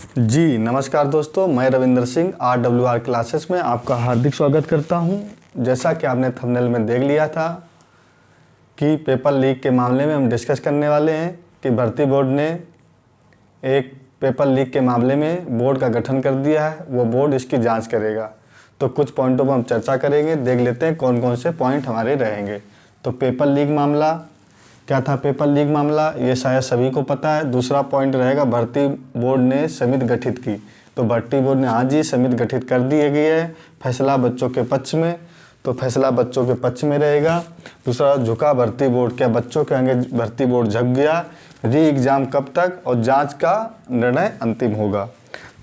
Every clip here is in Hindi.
जी नमस्कार दोस्तों, मैं रविंदर सिंह RWR क्लासेस में आपका हार्दिक स्वागत करता हूं। जैसा कि आपने थंबनेल में देख लिया था कि पेपर लीक के मामले में हम डिस्कस करने वाले हैं कि भर्ती बोर्ड ने एक पेपर लीक के मामले में बोर्ड का गठन कर दिया है। वो बोर्ड इसकी जांच करेगा। तो कुछ पॉइंटों पर हम चर्चा करेंगे, देख लेते हैं कौन कौन से पॉइंट हमारे रहेंगे। तो पेपर लीक मामला क्या था? पेपर लीक मामला ये शायद सभी को पता है। दूसरा पॉइंट रहेगा भर्ती बोर्ड ने समिति गठित की। तो भर्ती बोर्ड ने हाँ जी समिति गठित कर दी गई है, फैसला बच्चों के पक्ष में। तो फैसला बच्चों के पक्ष में रहेगा। दूसरा, झुका भर्ती बोर्ड, क्या बच्चों के आगे भर्ती बोर्ड झुक गया? री एग्ज़ाम कब तक और जांच का निर्णय अंतिम होगा।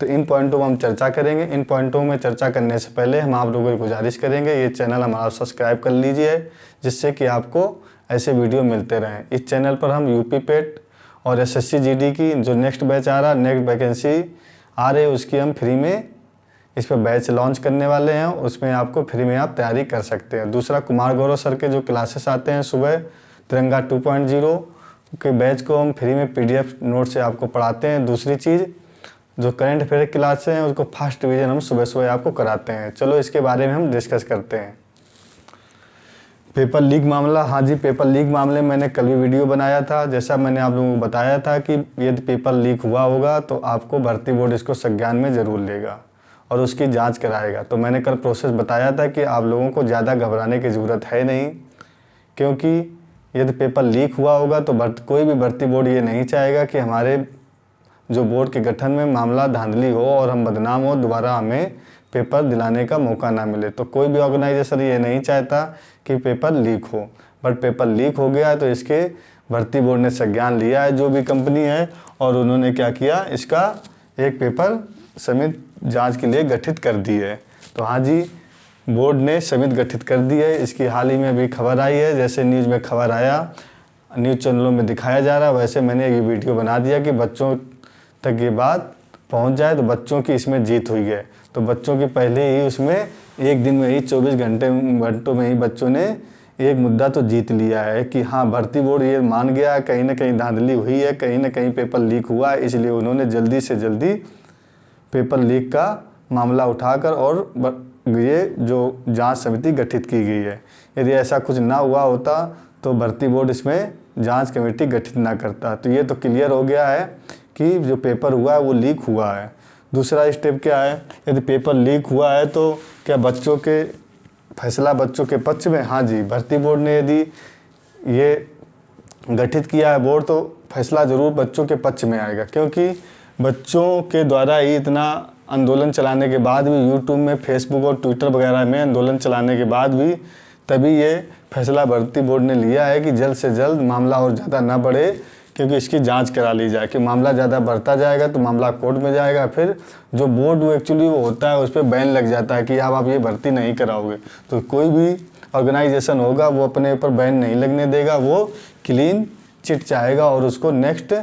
तो इन पॉइंटों में हम चर्चा करेंगे। इन पॉइंटों में चर्चा करने से पहले हम आप लोगों की गुजारिश करेंगे ये चैनल हमारा सब्सक्राइब कर लीजिए, जिससे कि आपको ऐसे वीडियो मिलते रहें। इस चैनल पर हम यूपी पेट और SSC GD की जो नेक्स्ट बैच आ रहा, नेक्स्ट वैकेंसी आ रही है, उसकी हम फ्री में इस पर बैच लॉन्च करने वाले हैं। उसमें आपको फ्री में आप तैयारी कर सकते हैं। दूसरा, कुमार गौरव सर के जो क्लासेस आते हैं सुबह तिरंगा 2.0 के बैच को हम फ्री में PDF नोट से आपको पढ़ाते हैं। दूसरी चीज़, जो करंट अफेयर क्लासेस हैं उसको फर्स्ट डिवीज़न हम सुबह सुबह आपको कराते हैं। चलो इसके बारे में हम डिस्कस करते हैं। पेपर लीक मामला, हाँ जी पेपर लीक मामले में मैंने कल भी वीडियो बनाया था। जैसा मैंने आप लोगों को बताया था कि यदि पेपर लीक हुआ होगा तो आपको भर्ती बोर्ड इसको संज्ञान में ज़रूर लेगा और उसकी जांच कराएगा। तो मैंने कल प्रोसेस बताया था कि आप लोगों को ज़्यादा घबराने की ज़रूरत है नहीं, क्योंकि यदि पेपर लीक हुआ होगा तो कोई भी भर्ती बोर्ड ये नहीं चाहेगा कि हमारे जो बोर्ड के गठन में मामला धांधली हो और हम बदनाम हो, दोबारा हमें पेपर दिलाने का मौका ना मिले। तो कोई भी ऑर्गेनाइजेशन ये नहीं चाहता कि पेपर लीक हो। बट पेपर लीक हो गया है तो इसके भर्ती बोर्ड ने संज्ञान लिया है, जो भी कंपनी है, और उन्होंने क्या किया, इसका एक पेपर समिति जांच के लिए गठित कर दी है। तो हाँ जी बोर्ड ने समिति गठित कर दी है। इसकी हाल ही में अभी खबर आई है, जैसे न्यूज़ में खबर आया, न्यूज़ चैनलों में दिखाया जा रहा है, वैसे मैंने ये वीडियो बना दिया कि बच्चों तक ये बात पहुंच जाए। तो बच्चों की इसमें जीत हुई है। तो बच्चों की पहले ही उसमें एक दिन में ही 24 घंटों में ही बच्चों ने एक मुद्दा तो जीत लिया है कि हाँ भर्ती बोर्ड ये मान गया है कहीं ना कहीं धांधली हुई है, कहीं ना कहीं पेपर लीक हुआ है, इसलिए उन्होंने जल्दी से जल्दी पेपर लीक का मामला उठाकर और ये जो जांच समिति गठित की गई है। यदि ऐसा कुछ ना हुआ होता तो भर्ती बोर्ड इसमें जांच कमेटी गठित ना करता। तो ये तो क्लियर हो गया है कि जो पेपर हुआ है वो लीक हुआ है। दूसरा स्टेप क्या है, यदि पेपर लीक हुआ है तो क्या बच्चों के फैसला बच्चों के पक्ष में? हाँ जी भर्ती बोर्ड ने यदि ये गठित किया है बोर्ड तो फैसला ज़रूर बच्चों के पक्ष में आएगा, क्योंकि बच्चों के द्वारा ही इतना आंदोलन चलाने के बाद भी, यूट्यूब में, फेसबुक और ट्विटर वगैरह में आंदोलन चलाने के बाद भी, तभी ये फैसला भर्ती बोर्ड ने लिया है कि जल्द से जल्द मामला और ज़्यादा ना बढ़े, क्योंकि इसकी जांच करा ली जाए। कि मामला ज़्यादा बढ़ता जाएगा तो मामला कोर्ट में जाएगा, फिर जो बोर्ड वो एक्चुअली वो होता है उस पर बैन लग जाता है कि अब आप ये भर्ती नहीं कराओगे। तो कोई भी ऑर्गेनाइजेशन होगा वो अपने ऊपर बैन नहीं लगने देगा, वो क्लीन चिट चाहेगा और उसको नेक्स्ट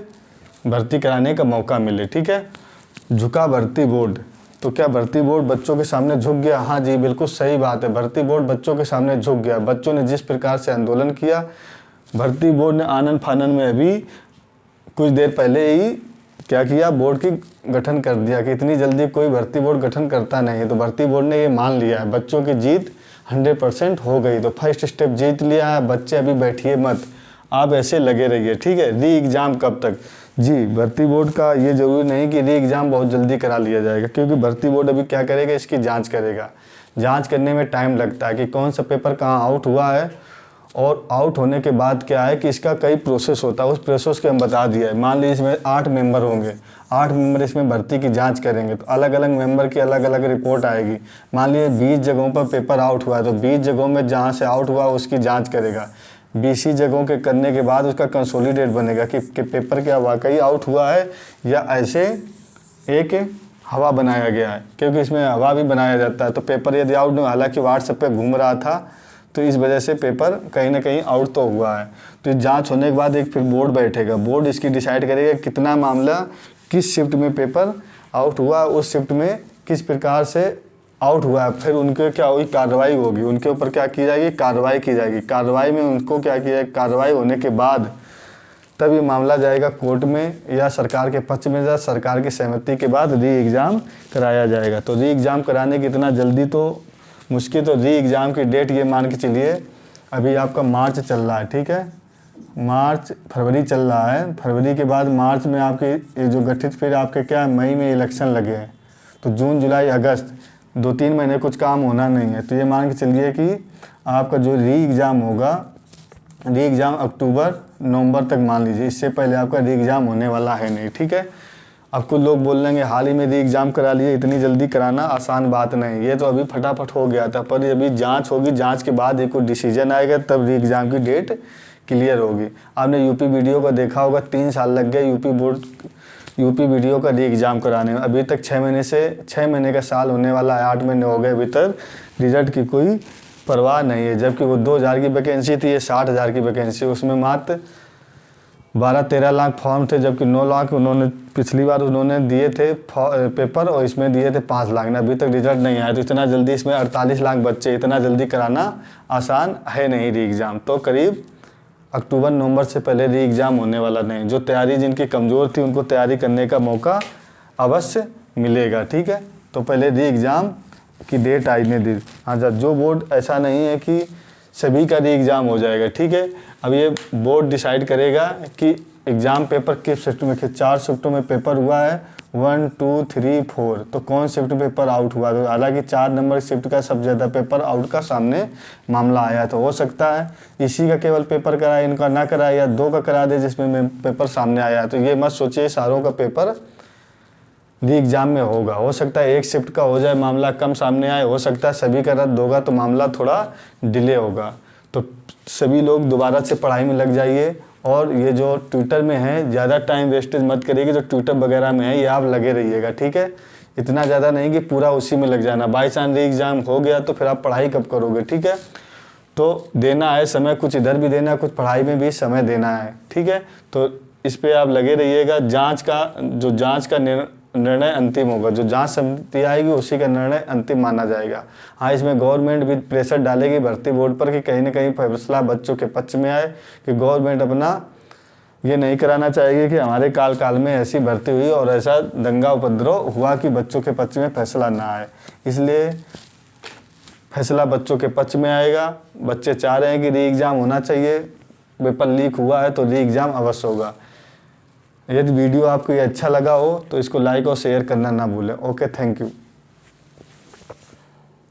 भर्ती कराने का मौका मिले। ठीक है। झुका भर्ती बोर्ड, तो क्या भर्ती बोर्ड बच्चों के सामने झुक गया? हाँ जी बिल्कुल सही बात है, भर्ती बोर्ड बच्चों के सामने झुक गया। बच्चों ने जिस प्रकार से आंदोलन किया, भर्ती बोर्ड ने आनन फानन में अभी कुछ देर पहले ही क्या किया, बोर्ड की गठन कर दिया कि इतनी जल्दी कोई भर्ती बोर्ड गठन करता नहीं है। तो भर्ती बोर्ड ने ये मान लिया है, बच्चों की जीत 100% हो गई। तो फर्स्ट स्टेप जीत लिया है। बच्चे अभी बैठिए मत, आप ऐसे लगे रहिए। ठीक है। री एग्ज़ाम कब तक? जी भर्ती बोर्ड का ये ज़रूरी नहीं कि री एग्ज़ाम बहुत जल्दी करा लिया जाएगा, क्योंकि भर्ती बोर्ड अभी क्या करेगा, इसकी जाँच करेगा। जाँच करने में टाइम लगता है कि कौन सा पेपर कहाँ आउट हुआ है, और आउट होने के बाद क्या है कि इसका कई प्रोसेस होता है। उस प्रोसेस के हम बता दिया है। मान लीजिए इसमें 8 मेंबर होंगे, 8 मेंबर इसमें भर्ती की जांच करेंगे, तो अलग अलग मेंबर की अलग अलग रिपोर्ट आएगी। मान लीजिए 20 जगहों पर पेपर आउट हुआ है, तो 20 जगहों में जहाँ से आउट हुआ उसकी जाँच करेगा। 20 जगहों के करने के बाद उसका कंसोलिडेट बनेगा कि पेपर क्या वाकई आउट हुआ है या ऐसे एक हवा बनाया गया है, क्योंकि इसमें हवा भी बनाया जाता है। तो पेपर यदि आउट, हालांकि व्हाट्सएप पे घूम रहा था तो इस वजह से पेपर कहीं ना कहीं आउट तो हुआ है। तो जांच होने के बाद एक फिर बोर्ड बैठेगा, बोर्ड इसकी डिसाइड करेगा कितना मामला किस शिफ्ट में पेपर आउट हुआ, उस शिफ्ट में किस प्रकार से आउट हुआ है। फिर उनके क्या हुई, कार्रवाई होगी, उनके ऊपर क्या की जाएगी, कार्रवाई की जाएगी। कार्रवाई में उनको क्या किया, कार्रवाई होने के बाद तब ये मामला जाएगा कोर्ट में या सरकार के पक्ष में, जा सरकार की सहमति के बाद री एग्ज़ाम कराया जाएगा। तो री एग्ज़ाम कराने की इतना जल्दी तो मुश्किल। तो री एग्ज़ाम की डेट ये मान के चलिए, अभी आपका मार्च चल रहा है, ठीक है, मार्च फरवरी चल रहा है, फरवरी के बाद मार्च में आपके ये जो गठित, फिर आपके क्या मई में इलेक्शन लगे हैं, तो जून जुलाई अगस्त 2-3 महीने कुछ काम होना नहीं है। तो ये मान के चलिए कि आपका जो री एग्ज़ाम होगा, री एग्ज़ाम अक्टूबर नवंबर तक मान लीजिए, इससे पहले आपका री एग्ज़ाम होने वाला है नहीं, ठीक है। अब कुछ लोग बोल लेंगे हाल ही में री एग्ज़ाम करा लिए, इतनी जल्दी कराना आसान बात नहीं, ये तो अभी फटाफट हो गया था, पर अभी जांच होगी, जांच के बाद एक डिसीजन आएगा, तब री एग्ज़ाम की डेट क्लियर होगी। आपने यूपी वीडियो का देखा होगा, 3 साल लग गए यूपी वीडियो का री एग्ज़ाम कराने में, अभी तक 6 महीने का साल होने वाला है, 8 महीने हो गए, अभी तक रिजल्ट की कोई परवाह नहीं है। जबकि वो 2000 की वैकेंसी थी, ये 60,000 की वैकेंसी, उसमें मात्र 12-13 लाख फॉर्म थे, जबकि 9 लाख उन्होंने पिछली बार उन्होंने दिए थे पेपर, और इसमें दिए थे 5 लाख ने, अभी तक रिजल्ट नहीं आया। तो इतना जल्दी इसमें 48 लाख बच्चे, इतना जल्दी कराना आसान है नहीं री एग्ज़ाम। तो करीब अक्टूबर नवंबर से पहले री एग्ज़ाम होने वाला नहीं। जो तैयारी जिनकी कमज़ोर थी उनको तैयारी करने का मौका अवश्य मिलेगा, ठीक है। तो पहले री एग्ज़ाम की डेट आने दी। हाँ, जो बोर्ड ऐसा नहीं है कि सभी का री एग्ज़ाम हो जाएगा, ठीक है। अब ये बोर्ड डिसाइड करेगा कि एग्ज़ाम पेपर किस शिफ्ट में, 4 शिफ्टों में पेपर हुआ है, 1, 2, 3, 4, तो कौन शिफ्ट पेपर आउट हुआ। तो हालांकि 4 नंबर शिफ्ट का सबसे ज़्यादा पेपर आउट का सामने मामला आया, तो हो सकता है इसी का केवल पेपर कराए, इनका ना कराए, या 2 का करा दे जिसमें पेपर सामने आया। तो ये मत सोचिए सारों का पेपर री एग्ज़ाम में होगा। हो सकता है एक शिफ्ट का हो जाए, मामला कम सामने आए, हो सकता है सभी का रद्द होगा तो मामला थोड़ा डिले होगा। तो सभी लोग दोबारा से पढ़ाई में लग जाइए, और ये जो ट्विटर में है ज़्यादा टाइम वेस्टेज मत करिएगा, जो ट्विटर वगैरह में है ये आप लगे रहिएगा, ठीक है। इतना ज़्यादा नहीं कि पूरा उसी में लग जाना, बाई चांस री एग्ज़ाम हो गया तो फिर आप पढ़ाई कब करोगे, ठीक है। तो देना है समय, कुछ इधर भी देना है, कुछ पढ़ाई में भी समय देना है, ठीक है। तो इस पर आप लगे रहिएगा। जाँच का निर्णय अंतिम होगा, जो जांच समिति आएगी उसी का निर्णय अंतिम माना जाएगा। हाँ, इसमें गवर्नमेंट भी प्रेशर डालेगी भर्ती बोर्ड पर कि कहीं ना कहीं फैसला बच्चों के पक्ष में आए, कि गवर्नमेंट अपना ये नहीं कराना चाहिए कि हमारे काल में ऐसी भर्ती हुई और ऐसा दंगा उपद्रव हुआ कि बच्चों के पक्ष में फैसला ना आए। इसलिए फैसला बच्चों के पक्ष में आएगा। बच्चे चाह रहे हैं कि री एग्ज़ाम होना चाहिए, पेपर लीक हुआ है तो री एग्ज़ाम अवश्य होगा। यदि वीडियो आपको ये अच्छा लगा हो तो इसको लाइक और शेयर करना ना भूलें। Okay, thank you.